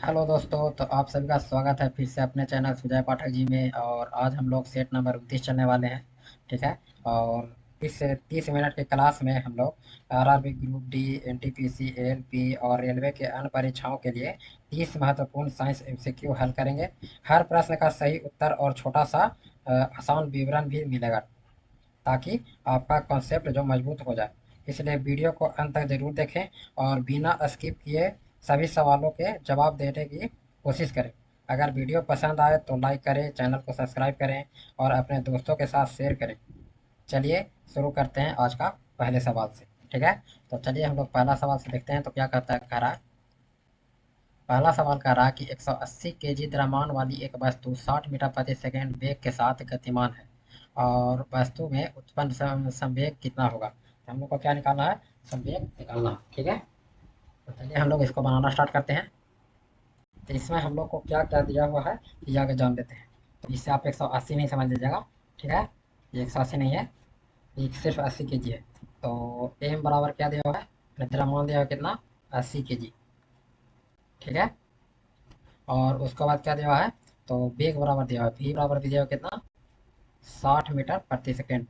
Hello दोस्तों, तो आप सभी का स्वागत है फिर से अपने चैनल सुजय पाठक जी में। और आज हम लोग सेट नंबर 29 चलने वाले हैं। ठीक है। और इस 30 मिनट की क्लास में हम लोग RRB group D, NTPC, ALP और रेलवे के अन्य परीक्षाओं के लिए 30 महत्वपूर्ण साइंस एमसीक्यू हल करेंगे। हर प्रश्न का सही उत्तर और छोटा सा आसान विवरण भी मिलेगा, ताकि आपका कॉन्सेप्ट जो मजबूत हो जाए। इसलिए वीडियो को अंत तक ज़रूर देखें और बिना स्किप किए सभी सवालों के जवाब देने की कोशिश करें। अगर वीडियो पसंद आए तो लाइक करें, चैनल को सब्सक्राइब करें और अपने दोस्तों के साथ शेयर करें। चलिए शुरू करते हैं आज का पहले सवाल से। ठीक है। तो चलिए हम लोग पहला सवाल से देखते हैं। तो क्या कहता है, कह रहा है, पहला सवाल कह रहा है कि 180 केजी द्रव्यमान वाली एक वस्तु 60 मीटर प्रति सेकंड वेग के साथ गतिमान है और वस्तु में उत्पन्न संवेग कितना होगा। तो हम लोग को क्या निकालना है, संवेग निकालना है। ठीक है। तो चलिए हम लोग इसको बनाना स्टार्ट करते हैं। तो इसमें हम लोग को क्या क्या दिया हुआ है ये आगे जान लेते हैं। तो इससे आप 180 नहीं समझ लीजिएगा। ठीक है। ये 180 नहीं है, ये सिर्फ 80 केजी है। तो एम बराबर क्या दिया हुआ है, द्रव्यमान दिया हुआ है कितना, 80 केजी। ठीक है। और उसके बाद क्या दिया हुआ है, तो वेग बराबर दिया हुआ है, वी बराबर भी दिया हुआ है कितना, 60 मीटर प्रति सेकेंड।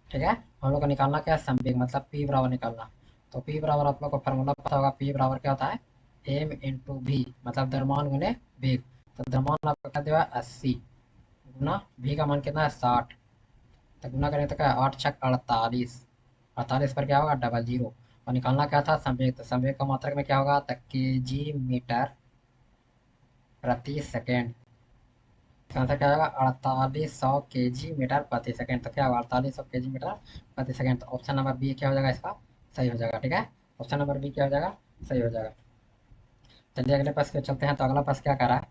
ठीक है। हम लोग को निकालना क्या है, संवेग, मतलब पी बराबर निकालना। तो पी बराबर आप लोग को फॉर्मूला पता होगा, पी बराबर क्या होता है, एम इंटू वी, मतलब द्रव्यमान गुने वेग। तो द्रव्यमान आपका क्या दिया है, 80 गुना वी का मान कितना है, 60। तो गुना करें तो क्या है, 8 छक 48, 48 पर क्या होगा, डबल जीरो। और निकालना क्या था, संवेग। तो संवेग का मात्रक में क्या होगा, तो के जी मीटर प्रति सेकेंड। इसका आंसर क्या होगा, 4800 के जी मीटर प्रति सेकंड। तो क्या होगा, 4800 के जी मीटर प्रति सेकंड। तो ऑप्शन नंबर बी क्या हो जाएगा, इसका सही हो जाएगा। ठीक है। ऑप्शन नंबर बी क्या हो जाएगा, सही हो जाएगा। चलिए अगले प्रश्न पे चलते हैं। तो अगला प्रश्न क्या कह रहा है,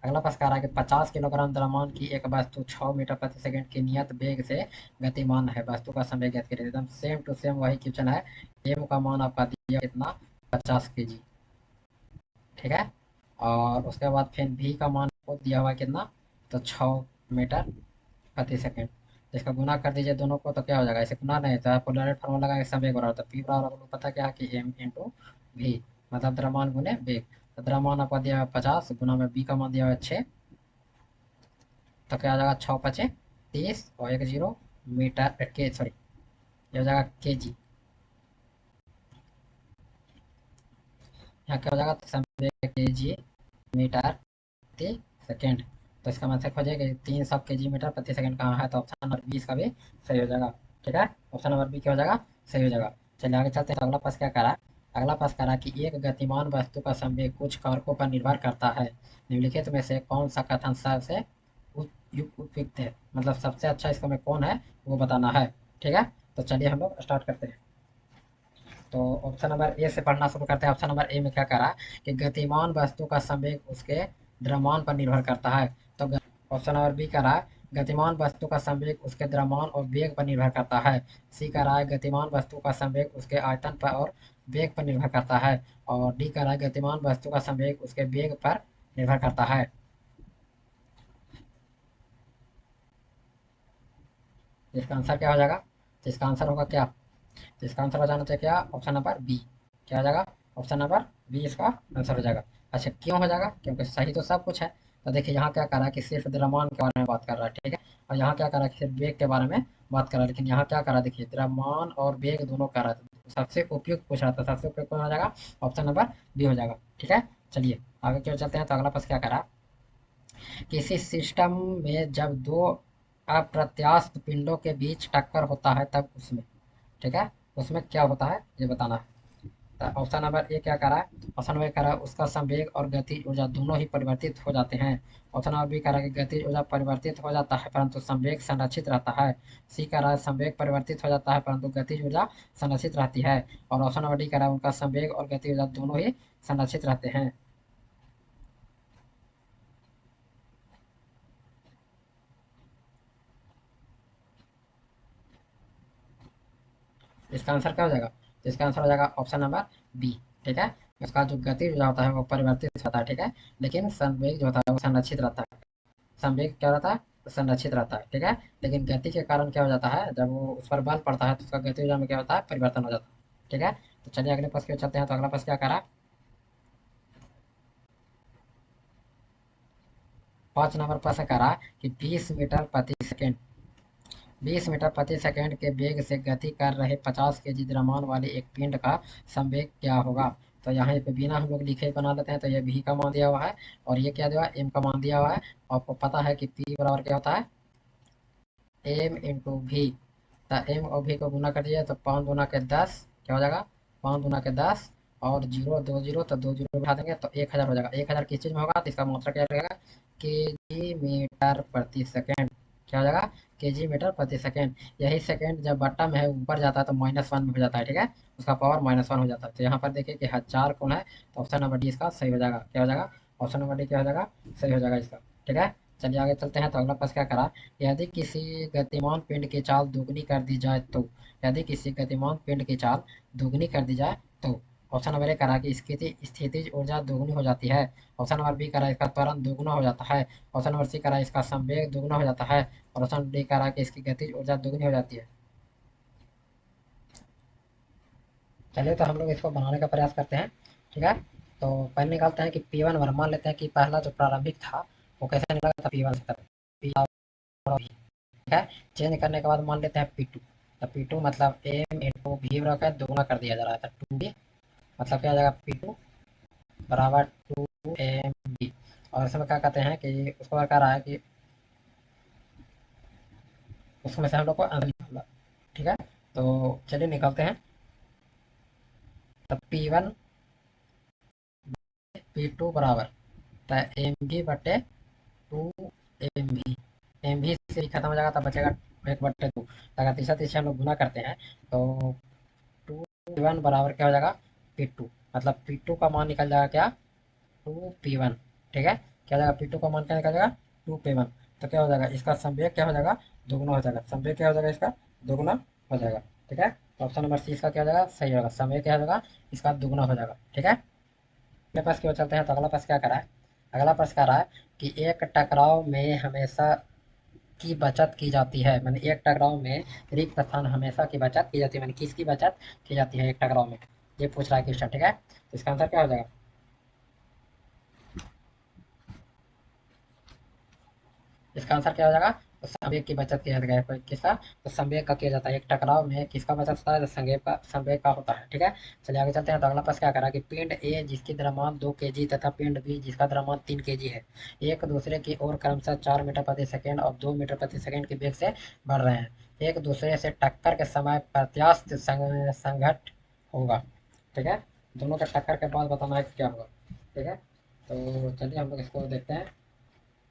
अगला प्रश्न कह रहा है कि 50 किलोग्राम द्रव्यमान की एक वस्तु 6 मीटर प्रति सेकंड की नियत वेग से गतिमान है। वस्तु का समय ज्ञात करिए। एकदम सेम टू सेम वही क्वेश्चन है। एम का मान आपका दिया कितना, 50 के जी। ठीक है। और उसके बाद फिर भी का मान को दिया हुआ है कितना, तो 6 मीटर प्रति सेकंड। इसका गुना कर दीजिए दोनों को, तो क्या हो जाएगा, इसे गुना नहीं तो आपको डायरेक्ट फॉर्मूला लगा सब एक बराबर, तो पी बराबर आपको पता क्या है कि एम इंटू वी, मतलब द्रव्यमान गुने वेग। तो द्रव्यमान आपका दिया है 50 गुना में बी का मान दिया है 6। तो क्या आ जाएगा, 6 × 5 = 30 और 1 0 मीटर के, सॉरी, ये हो जाएगा के जी। यहाँ क्या हो जाएगा, तो के जी मीटर प्रति सेकेंड। तो इसका मतलब हो जाएगा 300 के जी मीटर प्रति सेकंड कहाँ है, तो ऑप्शन नंबर 20 का भी सही हो जाएगा। ठीक है। ऑप्शन नंबर बी क्या हो जाएगा, सही हो जाएगा। चलिए आगे चलते हैं। तो अगला प्रश्न क्या करा है, अगला प्रश्न करा कि एक गतिमान वस्तु का संवेग कुछ कारकों पर निर्भर करता है। निम्नलिखित में से कौन सा कथन सबसे उपयुक्त है, मतलब सबसे अच्छा इसका में कौन है वो बताना है। ठीक है। तो चलिए हम लोग स्टार्ट करते हैं। तो ऑप्शन नंबर ए से पढ़ना शुरू करते हैं। ऑप्शन नंबर ए में क्या करा कि गतिमान वस्तु का संवेग उसके द्रव्यमान पर निर्भर करता है। तो ऑप्शन नंबर बी कह रहा है गतिमान वस्तु का संवेग उसके द्रव्यमान और वेग पर निर्भर करता है। सी कह रहा है गतिमान वस्तु का संवेग उसके आयतन पर और वेग पर निर्भर करता है। और डी कह रहा है गतिमान वस्तु का संवेग उसके वेग पर निर्भर करता है। इसका आंसर क्या हो जाएगा, तो इसका आंसर होगा क्या, तो इसका आंसर हो जाना चाहिए क्या, ऑप्शन नंबर बी। क्या हो जाएगा, ऑप्शन नंबर बी इसका आंसर हो जाएगा। अच्छा क्यों हो जाएगा, क्योंकि सही तो सब कुछ है। तो देखिए यहाँ क्या कर रहा है कि सिर्फ द्रव्यमान के बारे में बात कर रहा है। ठीक है। और यहाँ क्या कर रहा है कि सिर्फ वेग के बारे में बात कर रहा है। लेकिन यहाँ क्या कर रहा है, देखिए द्रव्यमान और वेग दोनों कर रहा है। सबसे उपयुक्त पूछ रहा था, सबसे उपयुक्त कौन हो जाएगा, ऑप्शन नंबर बी हो जाएगा। ठीक है। चलिए आगे क्यों चलते हैं। तो अगला प्रश्न क्या करा, किसी सिस्टम में जब दो अप्रत्यास्थ पिंडों के बीच टक्कर होता है तब उसमें, ठीक है, उसमें क्या होता है ये बताना है। तो ऑप्शन नंबर ए क्या करा है, ऑप्शन नंबर ए करा है उसका संवेग और गतिज ऊर्जा दोनों ही परिवर्तित हो जाते हैं। ऑप्शन नंबर बी कह रहा है कि गतिज ऊर्जा परिवर्तित हो जाता है परंतु संवेग संरक्षित रहता है। सी कह रहा है संवेग परिवर्तित हो जाता है परंतु गतिज ऊर्जा संरक्षित रहती है। और ऑप्शन नंबर डी कह रहा है उनका संवेग और गतिज ऊर्जा दोनों ही संरक्षित रहते हैं। इसका आंसर क्या हो जाएगा, तो इसका आंसर हो जाएगा ऑप्शन नंबर बी। ठीक है। उसका जो गति जो होता है वो परिवर्तित होता है। ठीक है। लेकिन संवेग जो होता है वो संरक्षित रहता है। संवेग क्या रहता है, संरक्षित रहता है। ठीक है। लेकिन गति के कारण क्या हो जाता है, जब वो उस पर बल पड़ता है तो उसका गति ऊर्जा में क्या होता है, परिवर्तन हो जाता है। ठीक है। तो चलिए अगले प्रश्न पे चलते हैं। तो अगला प्रश्न क्या करा, 5 नंबर प्रश्न करा कि 20 मीटर प्रति सेकेंड 20 मीटर प्रति सेकंड के वेग से गति कर रहे 50 केजी द्रव्यमान वाले एक पिंड का संवेग क्या होगा। तो यहाँ पे बिना हम लोग लिखे बना लेते हैं। तो ये भी का मान दिया हुआ है और ये क्या दिया हुआ है, एम का मान दिया हुआ है। आपको पता है कि पी बराबर क्या होता है, एम इंटू भी। तो एम और भी को गुना कर दिया तो 5 गुना के 10 क्या हो जाएगा, 5 गुना के 10 और जीरो 2 जीरो, तो 2 जीरो बढ़ा देंगे तो 1000 हो जाएगा। 1000 किस चीज़ में होगा, तो इसका मात्रा क्या रहेगा, केजी मीटर प्रति सेकेंड। क्या हो जाएगा, केजी मीटर प्रति सेकेंड। यही सेकेंड जब बट्टा में है ऊपर जाता है तो -1 में हो जाता है, ठीक है, उसका पावर -1 हो जाता है। तो यहाँ पर देखिए कि 1000 कौन है, तो ऑप्शन नंबर डी इसका सही हो जाएगा। क्या हो जाएगा, ऑप्शन नंबर डी क्या हो जाएगा, सही हो जाएगा इसका, ठीक है। चलिए आगे चलते हैं। तो अगला प्रश्न क्या करा, यदि किसी गतिमान पिंड की चाल दोगुनी कर दी जाए तो, यदि किसी गतिमान पिंड की चाल दोगुनी कर दी जाए तो ऑप्शन नंबर ए करा कि इसकी स्थितिज ऊर्जा दोगुनी हो जाती है। ऑप्शन नंबर बी करा इसका त्वरण दोगुना हो जाता है। ऑप्शन नंबर सी करा इसका संवेग दोगुना हो जाता है। और ऑप्शन डी करा कि इसकी गतिज ऊर्जा दोगुनी हो जाती है। चलिए तो हम लोग इसको बनाने का प्रयास करते हैं, ठीक है। तो पहले निकालते हैं कि P1 वन मान लेते हैं कि पहला जो प्रारंभिक था वो कैसे निकला था, P1 से था P और V, ठीक है। चेंज करने के बाद मान लेते हैं P2। तो P2 मतलब एम इंटू वी रखा दोगुना कर दिया जा रहा था 2B, मतलब क्या आ जाएगा P2 बराबर 2mv। और इसमें क्या कहते हैं कि उसको क्या रहा है कि उसमें से हम लोग को आंसर निकालना, ठीक है। तो चलिए निकालते हैं। तो P1 P2 बराबर तो एम भी बटे 2mv। एम भी से खत्म हो जाएगा तो बचेगा 1/2। अगर तीसरा तीसरा हम लोग गुना करते हैं तो 2P1 बराबर क्या हो जाएगा, P2, मतलब P2 का मान निकल जाएगा क्या, 2P1, ठीक है। क्या हो जाएगा, P2 का मान क्या निकल जाएगा, 2P1। तो क्या हो जाएगा, इसका संवेग क्या हो जाएगा, दोगुना हो जाएगा। संवेग क्या हो जाएगा, इसका दोगुना हो जाएगा, ठीक है। तो ऑप्शन नंबर सी इसका क्या हो जाएगा, सही होगा। संवेग क्या हो जाएगा, इसका दोगुना हो जाएगा, ठीक है। अगले प्रश्न की ओर चलते हैं। तो अगला प्रश्न क्या करा है, अगला प्रश्न कह रहा है कि एक टकराव में हमेशा की बचत की जाती है, मैंने एक टकराव में रिक्त स्थान हमेशा की बचत की जाती है, मैंने किसकी बचत की जाती है एक टकराव में, ये पूछ रहा है क्वेश्चन, ठीक है। तो इसका आंसर क्या हो जाएगा, इसका आंसर क्या हो जाएगा, तो संवेग की बचत किया जाएगा। कोई किसका, तो संवेग का किया जाता है। एक टकराव में किसका बचत होता है, तो संवेग का होता है, ठीक है। चलिए आगे चलते हैं। तो अगला प्रश्न क्या करा कि पिंड ए जिसकी द्रव्यमान 2 kg तथा पिंड बी जिसका द्रव्यमान 3 kg है, एक दूसरे की ओर क्रमशः 4 मीटर प्रति सेकेंड और 2 मीटर प्रति सेकेंड के वेग से बढ़ रहे हैं। एक दूसरे से टक्कर के समय प्रत्यास्थ संघट होगा, ठीक है। दोनों के टक्कर के बाद बताना है कि क्या होगा, ठीक है। तो चलिए हम लोग इसको देखते हैं।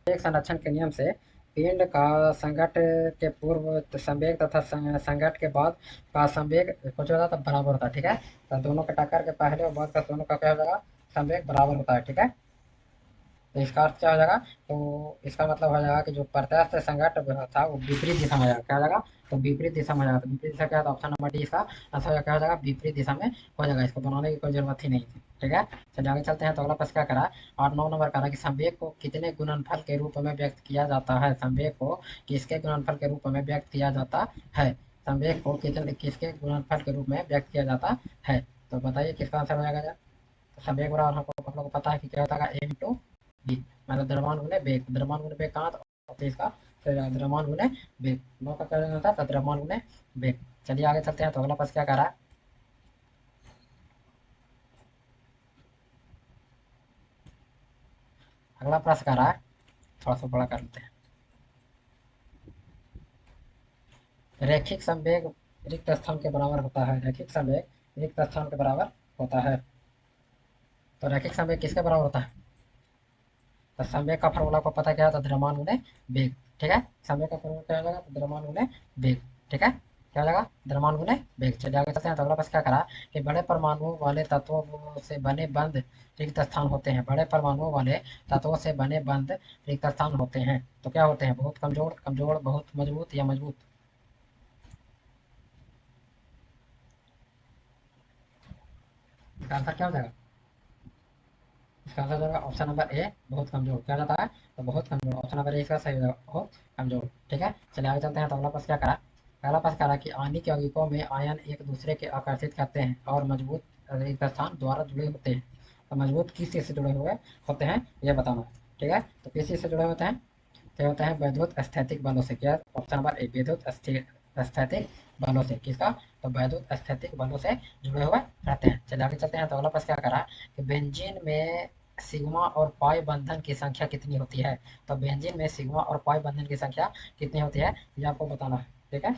एक संरक्षण के नियम से पिंड का संघट के पूर्व संवेग तथा संघट के बाद का संवेग कुछ होता है बराबर होता है, ठीक है। तो दोनों के टक्कर के पहले और बाद का दोनों का क्या हो जाएगा, संवेग बराबर होता है, ठीक है। तो इसका अर्थ क्या हो जाएगा, तो इसका मतलब हो जाएगा कि जो प्रत्यास्थ संघट था वो विपरीत दिशा में हो जाएगा। क्या हो जाएगा, तो विपरीत दिशा में हो जाएगा। तो विपरीत दिशा क्या है, तो ऑप्शन नंबर डी इसका आंसर क्या हो जाएगा, विपरीत दिशा में हो जाएगा। इसको बनाने की कोई जरूरत ही नहीं थी, ठीक है। चलिए आगे चलते हैं। तो अगला प्रश्न क्या करा, 8 9 नंबर करा कि संवेग को कितने गुणनफल के रूप में व्यक्त किया जाता है, संवेग को किसके गुणनफल के रूप में व्यक्त किया जाता है, संवेग को कितने किसके गुणनफल के रूप में व्यक्त किया जाता है। तो बताइए किसका आंसर हो जाएगा। तो संवेग बराबर हमको हम लोग को पता है कि क्या होता है, एम टू बी, मतलब द्रव्यमान गुने वेग। द्रव्यमान गुने वेग कहाँ था, तो इसका द्रव्यमान गुने वेग, नौ का क्या होता है, द्रव्यमान गुने वेग। चलिए आगे चलते हैं। तो अगला प्रश्न क्या कर रहा है, अगला प्रश्न कर रहा है, थोड़ा सा बड़ा कर लेते हैं। रैखिक संवेग रिक्त स्थान के बराबर होता है, रैखिक संवेग रिक्त स्थान के बराबर होता है। तो रैखिक संवेग किसके बराबर होता है, तो संवेग का फॉर्मूला को पता क्या है, तो द्रव्यमान गुने वेग, ठीक है। संवेग का फॉर्मूला क्या हो जाएगा, तो द्रव्यमान गुने वेग, ठीक है। क्या हो जाएगा, द्रव्यमान गुने वेग। चलिए आगे चलते हैं। तो अगला प्रश्न क्या करा कि बड़े परमाणुओं वाले तत्वों से बने बंद रिक्त स्थान होते हैं, बड़े परमाणुओं वाले तत्वों से बने बंद रिक्त स्थान होते हैं। तो क्या होते हैं, बहुत कमजोर, कमजोर, बहुत मजबूत या मजबूत। इसका आंसर क्या हो जाएगा, इसका आंसर हो जाएगा ऑप्शन नंबर ए, बहुत कमजोर। क्या जाता है, तो बहुत कमजोर। ऑप्शन नंबर ए इसका सही हो जाएगा, बहुत कमजोर, ठीक है। चलिए आगे चलते हैं। तो अगला प्रश्न क्या करा, अगला प्रश्न करा कि आणविक यौगिकों में आयन एक दूसरे के आकर्षित करते हैं और मजबूत रिक्त स्थान द्वारा जुड़े होते हैं। तो मजबूत किस चीज से जुड़े हुए होते हैं, ये बताना है। ठीक है। तो किस चीज़ से जुड़े होते हैं? तो होते हैं वैद्युत स्थैतिक बलों से। क्या? ऑप्शन नंबर ए, विद्युत स्थैतिक बलों से। किसका? तो वैद्युत स्थैतिक बलों से जुड़े हुए रहते हैं। चलिए आगे चलते हैं। तो अगला प्रश्न क्या करा कि बेंजीन में सिग्मा और पाई बंधन की संख्या कितनी होती है? तो बेंजीन में सिग्मा और पाई बंधन की संख्या कितनी होती है, ये आपको बताना है। ठीक है।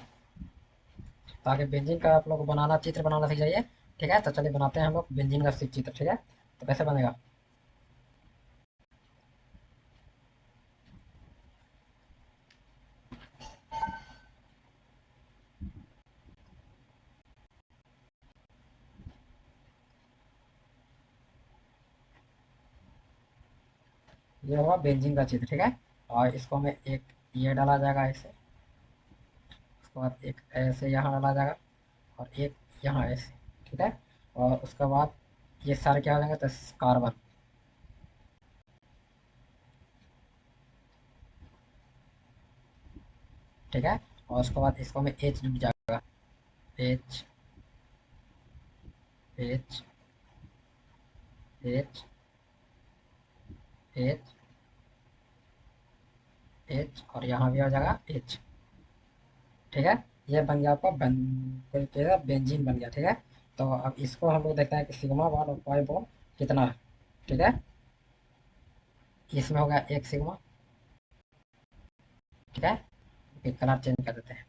तो आगे बेंजीन का आप लोग बनाना, चित्र बनाना सीख जाइए। ठीक है। तो चलिए बनाते हैं हम लोग बेंजीन का चित्र। ठीक है। तो कैसे बनेगा? ये हुआ बेंजीन का चित्र। ठीक है। और इसको हमें एक ये डाला जाएगा ऐसे, उसके बाद एक ऐसे यहाँ डाला जाएगा, और एक यहाँ ऐसे। ठीक है। और उसके बाद ये सारे क्या हो जाएंगे? तो कार्बन। ठीक है। और उसके बाद इसको में एच जुड़ जाएगा। H, H, H, H, H, और यहाँ भी हो जाएगा एच। ठीक है। ये बन गया आपका बेंजीन बन गया। ठीक है। तो अब इसको हम लोग देखते हैं कि सिग्मा बॉन्ड और पाई बॉन्ड कितना है। ठीक है। इसमें होगा एक सिग्मा। ठीक है। कलर चेंज कर देते हैं।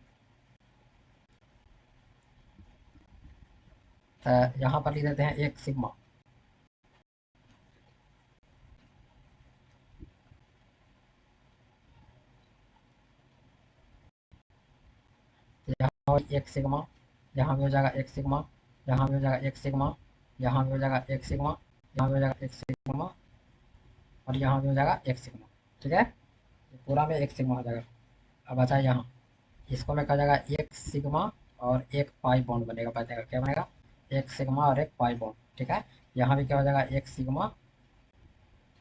तो यहाँ पर लिख देते हैं एक सिग्मा। यहाँ एक सिग्मा, यहाँ भी हो जाएगा एक सिग्मा, यहाँ भी हो जाएगा एक सिग्मा, यहाँ भी हो जाएगा एक सिग्मा, यहाँ भी हो जाएगा एक सिग्मा, और यहाँ भी हो जाएगा एक सिग्मा। ठीक है। पूरा में एक सिग्मा हो जाएगा। अब बचा यहाँ, इसको में कहा जाएगा एक सिग्मा और एक पाई बॉन्ड बनेगा। बचेगा क्या बनेगा? एक सिग्मा और एक पाई बॉन्ड। ठीक है। यहाँ भी क्या हो जाएगा? एक सिग्मा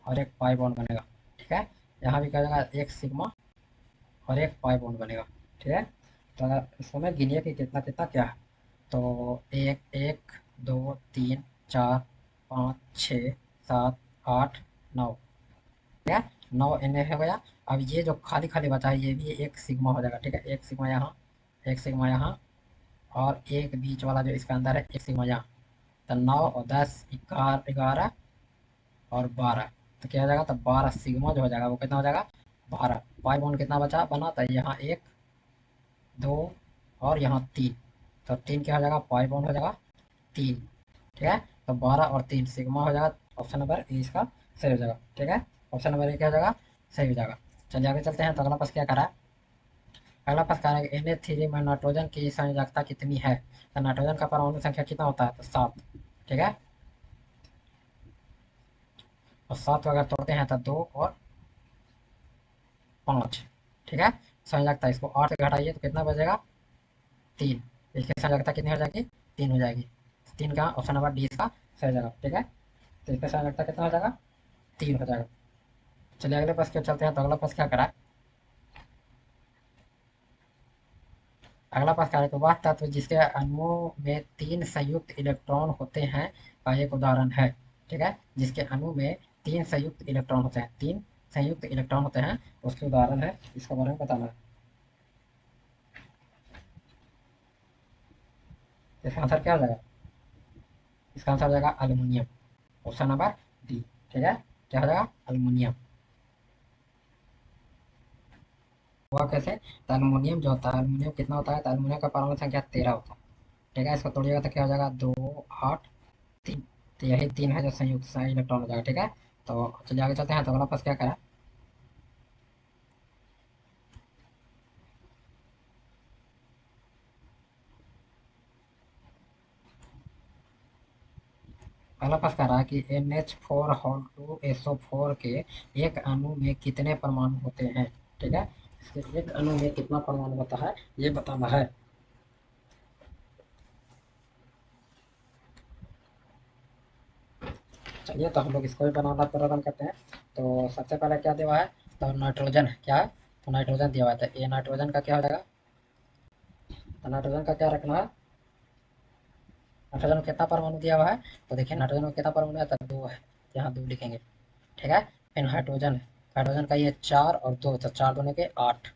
और एक पाई बॉन्ड बनेगा। ठीक है। यहाँ भी क्या हो जाएगा? एक सिग्मा और एक पाई बॉन्ड बनेगा। ठीक है। तो अगर इसको में गिनिए कि कितना कितना क्या है। तो एक, एक, दो, तीन, चार, पाँच, छः, सात, आठ, नौ। ठीक है। नौ इनमें हो गया। अब ये जो खाली खाली बचा है ये भी एक सिग्मा हो जाएगा। ठीक है। एक सिग्मा यहाँ, एक सिग्मा यहाँ, और एक बीच वाला जो इसके अंदर है एक सिग्मा यहाँ। तो 9 और 10, 11 और 12। तो क्या हो जाएगा? तो 12 सिग्मा जो हो जाएगा वो कितना हो जाएगा? 12। पाई बॉन्ड कितना बचा बना? तो यहाँ एक, दो, और यहाँ तीन। तो तीन क्या हो जाएगा? पाई बॉन्ड हो जाएगा तीन। ठीक है। तो 12 और तीन सिग्मा हो जाएगा। ऑप्शन नंबर ए इसका सही हो जाएगा। ठीक है। ऑप्शन नंबर ए क्या हो जाएगा? सही हो जाएगा। चलिए आगे चलते हैं। तो अगला प्रश्न क्या करा है? अगला प्रश्न कह रहा है Na3 में नाइट्रोजन की संयोजकता कितनी है? तो नाइट्रोजन का परमाणु संख्या कितना होता है? तो 7। ठीक है। और 7 को अगर तोड़ते हैं तो 2 और 5। ठीक है। संयोजकता इसको 8 से घटाइए तो कितना बचेगा? 3। इसकी संयोजकता कितनी हो जाएगी? 3 हो जाएगी। 3 का ऑप्शन नंबर डी इसका सही हो जाएगा। ठीक है। तो इसका संयोजकता कितना हो जाएगा? 3 हो जाएगा। चलिए अगले प्रश्न पे चलते हैं। तो अगला प्रश्न क्या करा है? अगला प्रश्न क्या है कि वह तत्व जिसके अणुओं में 3 संयुक्त इलेक्ट्रॉन होते हैं का एक उदाहरण है। ठीक है। जिसके अणु में 3 संयुक्त इलेक्ट्रॉन होते हैं, 3 संयुक्त इलेक्ट्रॉन होते हैं, उसके उदाहरण है, इसके बारे में बताना है। इसका आंसर क्या हो जाएगा? इसका आंसर हो जाएगा अल्युमिनियम। Option number D. ठीक है। क्या हो जाएगा? अल्युमिनियम। हुआ कैसे? तो अल्युमिनियम जो होता है, अल्युमिनियम कितना होता है? तो अल्युमिनियम का परमाणु संख्या 13 होता है। ठीक है। इसको तोड़िएगा तो क्या हो जाएगा? 2, 8, 3। तो यही 3 है जो संयुक्त इलेक्ट्रॉन हो जाएगा। ठीक है। तो चलिए आगे चलते हैं। तो अगला प्रश्न क्या करा? अगला प्रश्न कह रहा है कि NH4 के एक अणु में कितने परमाणु होते हैं? ठीक है। इसके एक अणु में कितना परमाणु होता है ये बताना है। चलिए तो हम लोग इसको भी बनाना प्रारंभ करते हैं। तो सबसे पहले क्या दिया हुआ है? तो नाइट्रोजन क्या है? तो नाइट्रोजन दिया हुआ है। तो ये नाइट्रोजन का क्या हो जाएगा? तो नाइट्रोजन का क्या रखना है? नाइट्रोजन में कितना परमाणु दिया हुआ है? तो देखिए नाइट्रोजन में कितना परमाणु है? तो 2 है। यहाँ 2 लिखेंगे। ठीक है। फिर हाइड्रोजन है, हाइड्रोजन का ये 4 और 2, तो 4 दूनी के 8,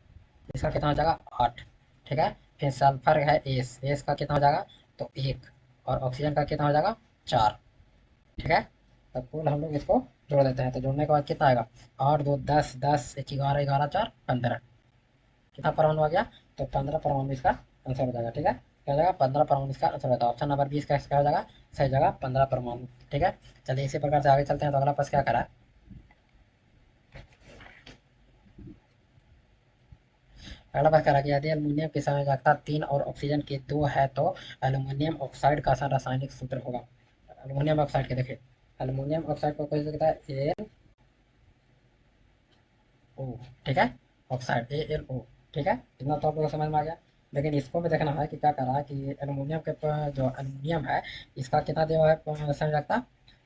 इसका कितना हो जाएगा 8। ठीक है। फिर सल्फर है एस, एस का कितना हो जाएगा तो 1, और ऑक्सीजन का कितना हो जाएगा 4। ठीक है। तो कुल हम लोग इसको जोड़ देते हैं, तो जोड़ने के बाद कितना आएगा 8 2 10, 10 1 11, 11 4 15, कितना परमाणु आ गया तो 15 परमाणु इसका आंसर हो जाएगा। ठीक है, क्या हो जाएगा 15 परमाणु इसका आंसर होता है। ऑप्शन नंबर 20 का क्या हो जाएगा सही जगह 15 परमाणु। ठीक है, चलिए इसी प्रकार से आगे चलते हैं। तो अगला प्रश्न क्या करा है, अगला प्रश्न करा कि यदि एल्यूमिनियम की संयोजकता 3 और ऑक्सीजन की 2 है तो एल्यूमिनियम ऑक्साइड का रासायनिक सूत्र होगा। एल्यूमिनियम ऑक्साइड के देखिए, एल्यूमिनियम ऑक्साइड को कोई लिखता है ओ। ठीक है, ऑक्साइड AlO। ठीक है, इतना तो आप लोगों को समझ में आ गया। लेकिन इसको भी देखना है कि क्या करा है कि एल्यूमिनियम के जो एल्यूमिनियम है इसका कितना दिया हुआ है संयोजकता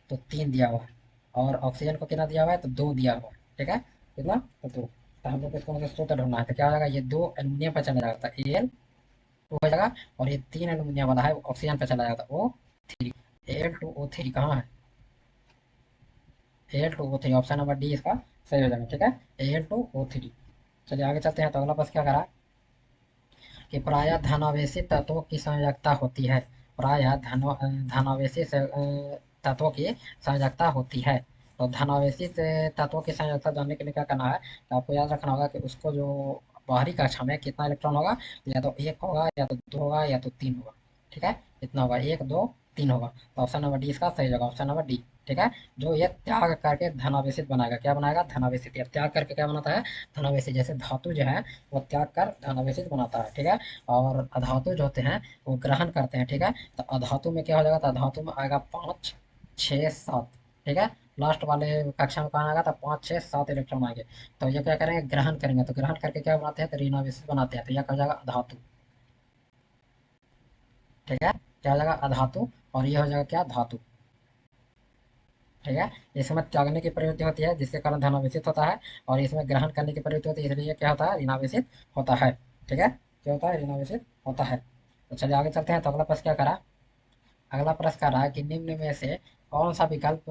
तो 3 दिया हुआ है, और ऑक्सीजन को कितना दिया हुआ है तो 2 दिया हुआ है। ठीक है, कितना तो 2। तो हम लोग को इसको मतलब सूत्र ढूंढना है, तो क्या हो जाएगा ये 2 एल्यूमिनियम पर चला जाएगा तो Al2 हो जाएगा, और ये 3 एल्यूमिनियम वाला है वो ऑक्सीजन पर चला जाएगा तो O3। Al2O3 कहाँ है, Al2O3, ऑप्शन नंबर डी इसका सही हो जाएगा। ठीक है, Al2O3। चलिए आगे चलते हैं। तो अगला प्रश्न क्या करा कि प्रायः धनावेशी तत्वों की संयोजकता होती है, प्रायः धनावेशी से तत्वों की संयोजकता होती है। तो धनावेशी से तत्वों की संयोजकता जानने के लिए क्या करना है, तो आपको याद रखना होगा कि उसको जो बाहरी कक्षा में कितना इलेक्ट्रॉन होगा, या तो 1 होगा या तो 2 होगा या तो 3 होगा। ठीक है, इतना होगा 1 2 3 होगा, तो ऑप्शन नंबर डी इसका सही होगा, ऑप्शन नंबर डी। ठीक है, जो ये त्याग करके धनावेशित बनाएगा, क्या बनाएगा धनावेशित, या त्याग करके क्या बनाता है धनावेशित। जैसे धातु जो है वो त्याग कर धनावेशित बनाता है। ठीक है, और अधातु जो होते हैं वो ग्रहण करते हैं। ठीक है, तो अधातु में क्या हो जाएगा तो अधातु में आएगा 5 6 7। ठीक है, लास्ट वाले कक्षा में कहा आएगा तो 5 6 7 इलेक्ट्रॉन आएंगे। तो ये क्या करेंगे ग्रहण करेंगे, तो ग्रहण करके क्या बनाते हैं तो ऋणावेशित बनाते हैं, तो यह क्या हो जाएगा अधातु। ठीक है, क्या हो जाएगा अधातु, और ये हो जाएगा क्या धातु। ठीक है, इसमें त्यागने की प्रवृत्ति होती है जिसके कारण धनावेशित होता है, और इसमें ग्रहण करने की प्रवृत्ति होती है इसलिए क्या होता है ऋणावेशित होता है। ठीक है, क्या होता है ऋणावेशित होता है। तो चलिए आगे चलते हैं। तो अगला प्रश्न क्या करा, अगला प्रश्न कर रहा है कि निम्न में से कौन सा विकल्प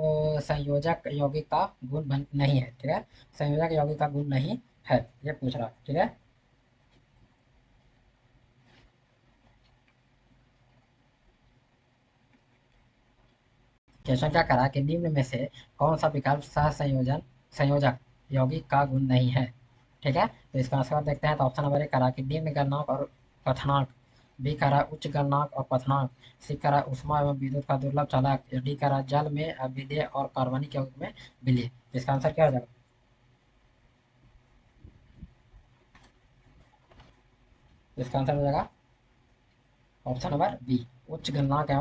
संयोजक यौगिक का नहीं है। ठीक है, संयोजक यौगिक का गुण नहीं है, ये पूछ रहा है। ठीक है, क्वेश्चन क्या करा कि निम्न में से कौन सा विकल्प सह संयोजन संयोजक यौगिक का गुण नहीं है। ठीक है, तो इसका आंसर देखते हैं। तो ऑप्शन नंबर 1 करा कि निम्न गणनांक और क्वथनांक, बी करा उच्च गणनांक और क्वथनांक, सी करा ऊष्मा एवं विद्युत का दुर्लभ चालक, या डी करा जल में अविलेय और कार्बनिक यौगिक में विलेय। इसका आंसर क्या हो जाएगा, इसका आंसर हो जाएगा ऑप्शन नंबर बी उच्च गणनांक है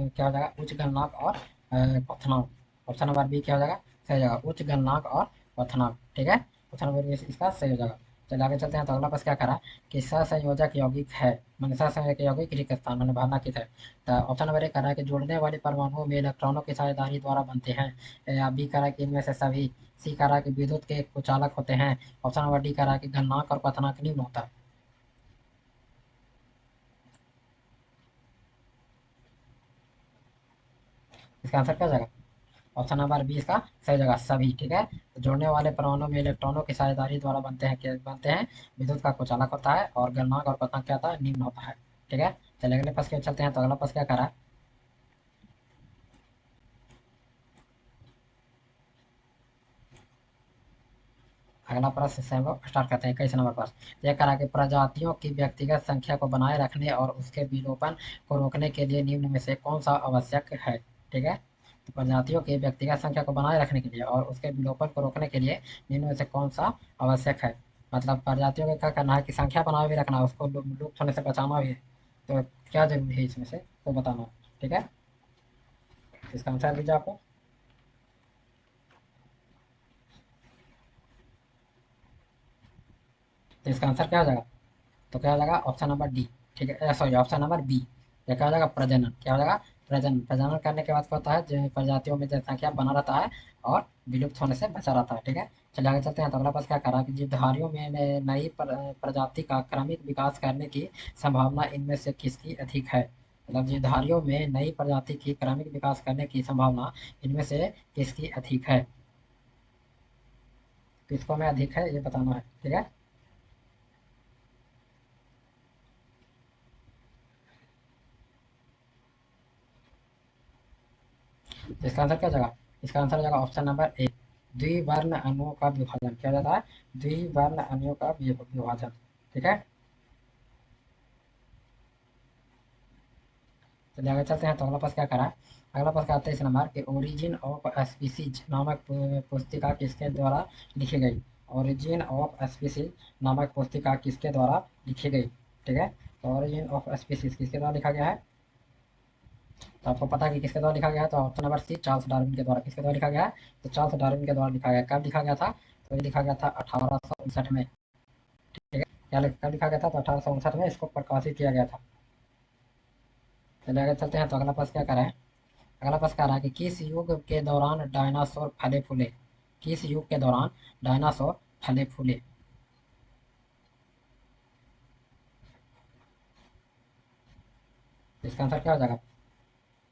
क्या हो जाएगा उच्च गणनांक और क्वथनांक। ऑप्शन नंबर बी क्या हो जाएगा सही हो जाएगा उच्च गणनांक और क्वथनांक। ठीक है, ऑप्शन नंबर बी इसका सही हो जाएगा। चलिए आगे चलते हैं। तो अगला प्रश्न क्या करा कि सहसंयोजक यौगिक है, मैंने सहसंयोजक यौगिक रिक्त स्थान मैंने भरना किस है। तो ऑप्शन नंबर 1 कह रहा है कि जोड़ने वाले परमाणुओं में इलेक्ट्रॉनों की साझेदारी द्वारा बनते हैं, या बी कह रहा है कि इनमें से सभी, सी कह रहा है कि विद्युत के कुचालक होते हैं, ऑप्शन नंबर डी कह रहा है कि गणनांक और क्वथनांक निम्न होता है। इसका आंसर क्या हो जाएगा ऑप्शन नंबर 20 का सही जगह सभी। ठीक है, तो जोड़ने वाले परमाणु में इलेक्ट्रॉनों की साझेदारी द्वारा बनते हैं, क्या बनते हैं विद्युत का कुचालक होता है, और गलनांक और पतंग क्या होता है निम्न होता है। ठीक है, चलिए अगले प्रश्न की ओर चलते हैं। तो अगला प्रश्न क्या करा है, अगला प्रश्न से हम लोग स्टार्ट करते हैं। 21 नंबर प्रश्न यह करा कि प्रजातियों की व्यक्तिगत संख्या को बनाए रखने और उसके विलोपन को रोकने के लिए निम्न में से कौन सा आवश्यक है। ठीक है, तो प्रजातियों की व्यक्तिगत संख्या को बनाए रखने के लिए और उसके विलोपन को रोकने के लिए निम्न में से कौन सा आवश्यक है। मतलब प्रजातियों का क्या करना है कि संख्या बनाए भी रखना है, उसको लुप्त होने से बचाना भी है। तो क्या जरूरी है इसमें से तो बताना। ठीक है, इसका आंसर दीजिए आपको। तो इसका आंसर क्या हो जाएगा, तो क्या हो जाएगा ऑप्शन नंबर डी। ठीक है, सॉरी ऑप्शन नंबर बी। ये क्या हो जाएगा प्रजनन, क्या हो जाएगा प्रजनन। प्रजनन करने के बाद क्या होता है प्रजातियों में जनसंख्या बना रहता है और विलुप्त होने से बचा रहता है। ठीक है, चलिए आगे चलते हैं। तो अगला प्रश्न क्या करा कि जीवधारियों में नई प्रजाति का क्रमिक विकास करने की संभावना इनमें से किसकी अधिक है। मतलब जीवधारियों में नई प्रजाति की क्रमिक विकास करने की संभावना इनमें से किसकी अधिक है। किसको में अधिक है ये बताना है, ठीक है। तो इसका आंसर क्या हो जाएगा? इसका आंसर हो जाएगा ऑप्शन नंबर ए, द्विवर्ण अणुओं का विभाजन। क्या हो जाता है? द्विवर्ण अणुओं का विभाजन, ठीक है। चलिए आगे चलते हैं। तो अगला प्रश्न क्या करा है? अगला प्रश्न आता है इस नंबर के ओरिजिन ऑफ स्पीसीज नामक पुस्तिका किसके द्वारा लिखी गई? ओरिजिन ऑफ स्पीसीज नामक पुस्तिका किसके द्वारा लिखी गई, ठीक है। तो ओरिजिन ऑफ स्पीसीज किसके द्वारा लिखा गया है? तो आपको पता है कि किसके द्वारा लिखा गया है, तो option number C, Charles Darwin के द्वारा। किसके द्वारा लिखा गया है? तो चार्ल्स डार्विन के द्वारा लिखा गया। कब लिखा गया था? तो ये लिखा गया था 1859 में, ठीक है। कब लिखा गया था? तो 1859 में इसको प्रकाशित किया गया था। चलिए आगे चलते हैं। तो अगला प्रश्न क्या कर रहा है? अगला प्रश्न कह रहा है कि किस युग के दौरान डायनासोर फले फूले? किस युग के दौरान डायनासोर फले फूले? इसका आंसर क्या हो जाएगा?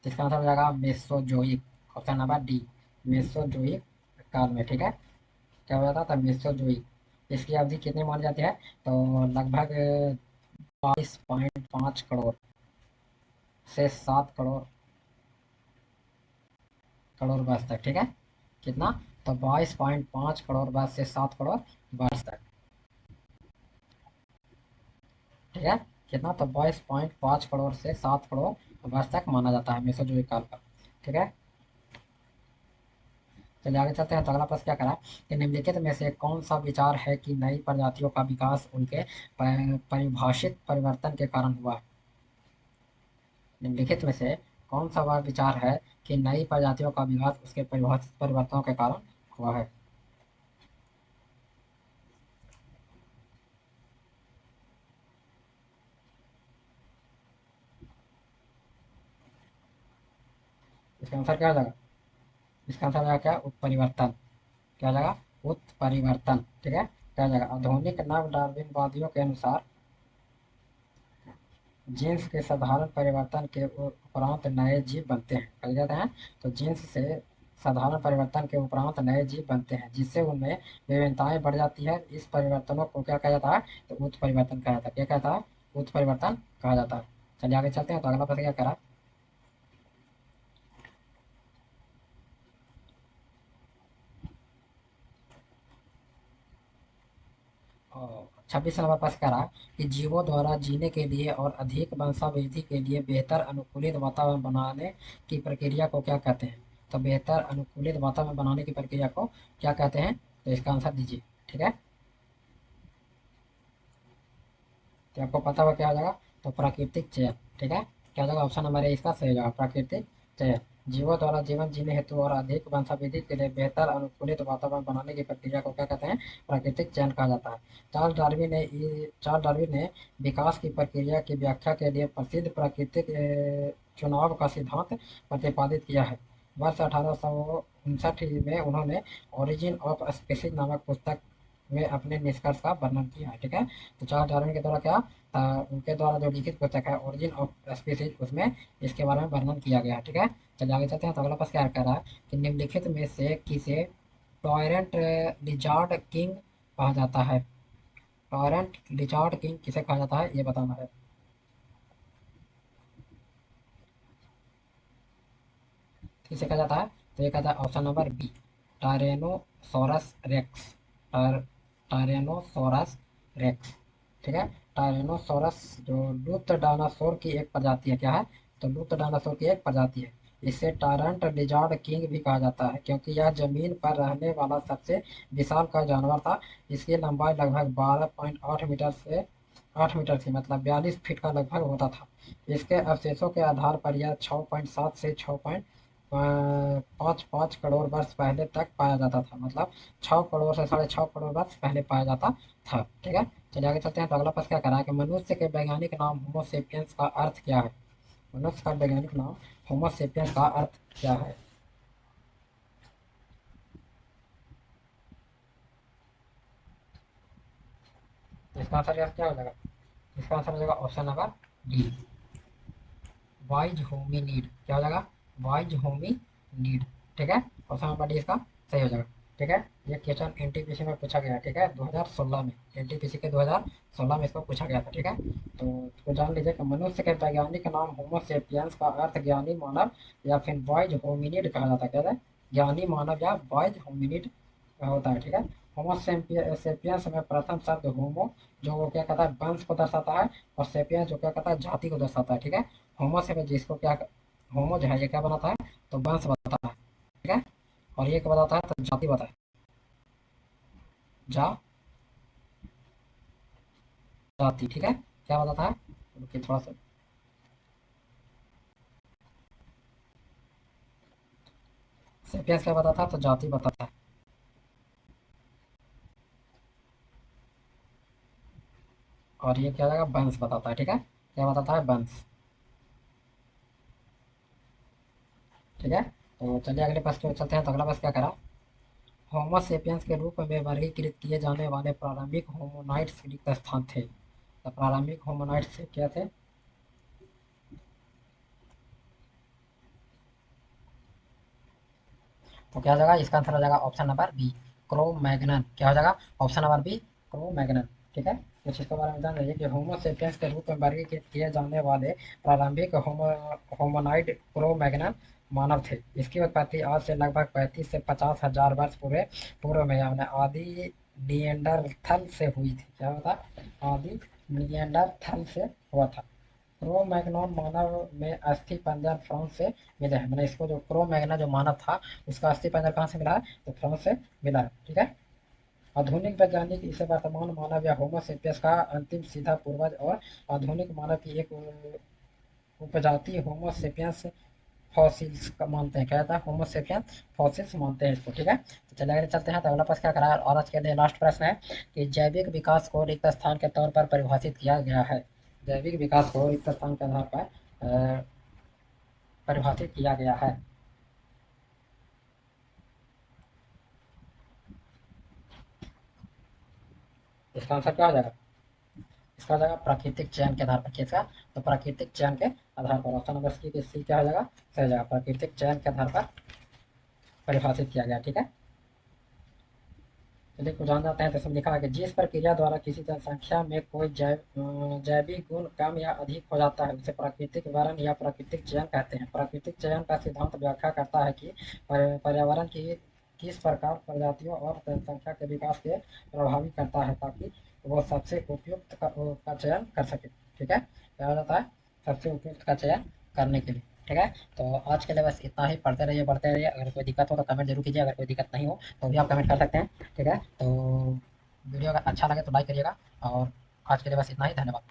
इसका आंसर हो जाएगा Mesozoic, option number D, Mesozoic काल में, ठीक है। क्या हो जाता था? मेसोजोइक। इसकी अवधि कितनी मानी जाती है? तो लगभग 22.5 करोड़ से 7 करोड़ वर्ष तक, ठीक है। कितना? तो 22.5 करोड़ वर्ष से 7 करोड़ वर्ष तक, ठीक है। कितना? तो 22.5 करोड़ से 7 करोड़ वर्ष तक माना जाता है मेसोजोइक काल का, ठीक है। चलिए आगे चलते हैं। तो अगला प्रश्न क्या करा कि निम्नलिखित में से कौन सा विचार है कि नई प्रजातियों का विकास उनके परिभाषित परिवर्तन के कारण हुआ? निम्नलिखित में से कौन सा वह विचार है कि नई प्रजातियों का विकास उसके परिभाषित परिवर्तनों के कारण हुआ है? इसका आंसर क्या हो जाएगा? इसका आंसर हो जाएगा क्या? उत्परिवर्तन। क्या हो जाएगा? उत्परिवर्तन, ठीक है। क्या हो जाएगा? आधुनिक नव डार्विनवादियों के अनुसार जीन्स के साधारण परिवर्तन के उपरांत नए जीव बनते हैं, कह जाते हैं। तो जीन्स से साधारण परिवर्तन के उपरांत नए जीव बनते हैं जिससे उनमें विभिन्नताएं बढ़ जाती है। इस परिवर्तनों को क्या कहा जाता है? तो उत्परिवर्तन कहा जाता है। क्या कहता है? उत्परिवर्तन कहा जाता है। चलिए आगे चलते हैं। तो अगला प्रश्न क्या करा? 26 नंबर प्रश्न करा कि जीवों द्वारा जीने के लिए और अधिक वंशावृद्धि के लिए बेहतर अनुकूलित वातावरण बनाने की प्रक्रिया को क्या कहते हैं? तो बेहतर अनुकूलित वातावरण बनाने की प्रक्रिया को क्या कहते हैं? तो इसका आंसर दीजिए, ठीक है। तो आपको पता हुआ क्या हो जाएगा? तो प्राकृतिक चयन, ठीक है। क्या हो जाएगा? ऑप्शन नंबर ए इसका सही हो जाएगा, प्राकृतिक चयन। जीवों द्वारा जीवन जीने हेतु और अधिक वंशावृद्धि के लिए बेहतर अनुकूलित वातावरण बनाने की प्रक्रिया को क्या कहते हैं? प्राकृतिक चयन कहा जाता है। चार्ल्स डार्विन ने विकास की प्रक्रिया की व्याख्या के लिए प्रसिद्ध प्राकृतिक चुनाव का सिद्धांत प्रतिपादित किया है। वर्ष 1859 में उन्होंने ओरिजिन ऑफ स्पीसीज नामक पुस्तक में अपने निष्कर्ष का वर्णन किया है, ठीक है। तो चार्ल्स डार्विन के द्वारा क्या उनके द्वारा जो लिखित पुस्तक है ओरिजिन ऑफ स्पीसीज, उसमें इसके बारे में वर्णन किया गया है, ठीक है। चलिए आगे चलते हैं। तो अगला प्रश्न क्या कह रहा है कि निम्नलिखित में से किसे टॉयरेंट लिजार्ड किंग कहा जाता है? टॉयरेंट लिजार्ड किंग किसे कहा जाता है ये बताना है। किसे कहा जाता है? तो ये कहता है option number B, tyrannosaurus rex. Tyrannosaurus rex, ठीक है। टायरेनोसोरस जो लुप्त डायनासोर की एक प्रजाति है, क्या है? तो लुप्त डायनासोर की एक प्रजाति है। इसे टायरेंट लिजार्ड किंग भी कहा जाता है क्योंकि यह जमीन पर रहने वाला सबसे विशाल का जानवर था। इसकी लंबाई लगभग 12.8 मीटर से 8 मीटर थी, मतलब 42 फीट का लगभग होता था। इसके अवशेषों के आधार पर यह 6.7 से 6.55 करोड़ वर्ष पहले तक पाया जाता था, मतलब 6 करोड़ से 6.5 करोड़ वर्ष पहले पाया जाता था, ठीक है। चलिए आगे चलते हैं। तो अगला प्रश्न क्या कह रहा है कि मनुष्य के वैज्ञानिक नाम होमोसेपियंस का अर्थ क्या है? मनुष्य का वैज्ञानिक नाम होमोसेपियंस का अर्थ क्या है? तो इसका आंसर क्या हो जाएगा? इसका आंसर हो जाएगा option number D, wise Homi need. क्या हो जाएगा? वाइज होमी नीड, ठीक है। ऑप्शन नंबर डी इसका सही हो जाएगा, ठीक है। ये क्वेश्चन एनटीपीसी में पूछा गया, ठीक है, 2016 में, एनटीपीसी के 2016 में इसको पूछा गया था, ठीक है। तो इसको जान लीजिए कि मनुष्य के वैज्ञानिक नाम होमो सेपियंस का अर्थ ज्ञानी मानव या फिर वाइज होमिनिड कहा जाता है, क्या है, ज्ञानी मानव या वाइज होमिनिड होता है, ठीक है। होमो सेपियंस में प्रथम शब्द होमो जो क्या कहता है वंश को दर्शाता है, और सेपियंस जो क्या कहता है जाति को दर्शाता है, ठीक है। होमो से जिसको क्या, होमो जो है ये क्या बनाता है, तो वंश बताता है, ठीक है। और ये क्या बताता है, तो जाति बताता है, जा जाति, ठीक है। क्या बताता है, रुकिए थोड़ा सा, सेपियंस क्या बताता है, तो जाति बताता है, और ये क्या जाएगा, वंश बताता है, ठीक है। क्या बताता है, वंश, ठीक है। तो चलिए अगले प्रश्न पे चलते हैं। तो अगला प्रश्न क्या करा, होमो सेपियंस के रूप में वर्गीकृत किए जाने वाले प्रारंभिक होमोनाइड्स रिक्त स्थान थे। तो प्रारंभिक होमोनाइड्स क्या थे, तो क्या हो जाएगा, इसका आंसर हो जाएगा ऑप्शन नंबर बी, क्रोमैग्नन। क्या हो जाएगा, ऑप्शन नंबर बी, क्रोमैग्नन, ठीक है। कुछ इसके बारे में जान लीजिए कि होमो सेपियंस के रूप में वर्गीकृत किए जाने वाले प्रारंभिक होमोनाइड क्रोमैग्नन मानव थे। इसकी उत्पत्ति आज से लगभग 35 से 50 हजार वर्ष पूर्व में यानी आदि निएंडरथल से हुई थी। क्या होता, आदि निएंडरथल से हुआ था। क्रो मैग्नन मानव में अस्थि पंजर फ्रांस से मिले हैं, मैंने इसको जो क्रो मैग्ना जो मानव था उसका अस्थि पंजर कहाँ से मिला है, तो फ्रांस से मिला है, ठीक है। आधुनिक वैज्ञानिक इसे वर्तमान मानव या होमो सेपियंस का अंतिम सीधा पूर्वज और आधुनिक मानव की एक उपजाति होमो सेपियंस फॉसिल्स का मानते हैं। क्या कहता है, होमो सेपियंस फॉसिल्स मानते हैं इसको, ठीक है। तो चलिए आगे चलते हैं। तो अगला प्रश्न क्या करा, और आज के लिए लास्ट प्रश्न है कि जैविक विकास को रिक्त स्थान के तौर पर परिभाषित किया गया है। जैविक विकास को रिक्त स्थान के आधार पर परिभाषित किया गया है। इसका आंसर क्या हो जाएगा, इसका हो जाएगा प्राकृतिक चयन के आधार पर। किसका, तो प्राकृतिक चयन के आधार पर, ऑप्शन नंबर सी क्या हो जाएगा, सही हो जाएगा, प्राकृतिक चयन के आधार पर परिभाषित किया गया, ठीक है। चलिए कुछ जान जाते हैं। तो इसमें लिखा है कि जिस प्रक्रिया द्वारा किसी जनसंख्या में कोई जैविक गुण कम या अधिक हो जाता है उसे प्राकृतिक वरण या प्राकृतिक चयन कहते हैं। प्राकृतिक चयन का सिद्धांत व्याख्या करता है कि पर्यावरण की किस प्रकार प्रजातियों और जनसंख्या के विकास के प्रभावी करता है ताकि वो सबसे उपयुक्त का चयन कर सके, ठीक है। क्या हो जाता है, सबसे उपयुक्त का चयन करने के लिए, ठीक है। तो आज के लिए बस इतना ही, पढ़ते रहिए बढ़ते रहिए। अगर कोई दिक्कत हो तो कमेंट जरूर कीजिए, अगर कोई दिक्कत नहीं हो तो भी आप कमेंट कर सकते हैं, ठीक है। तो वीडियो अगर अच्छा लगे तो लाइक करिएगा, और आज के लिए बस इतना ही, धन्यवाद।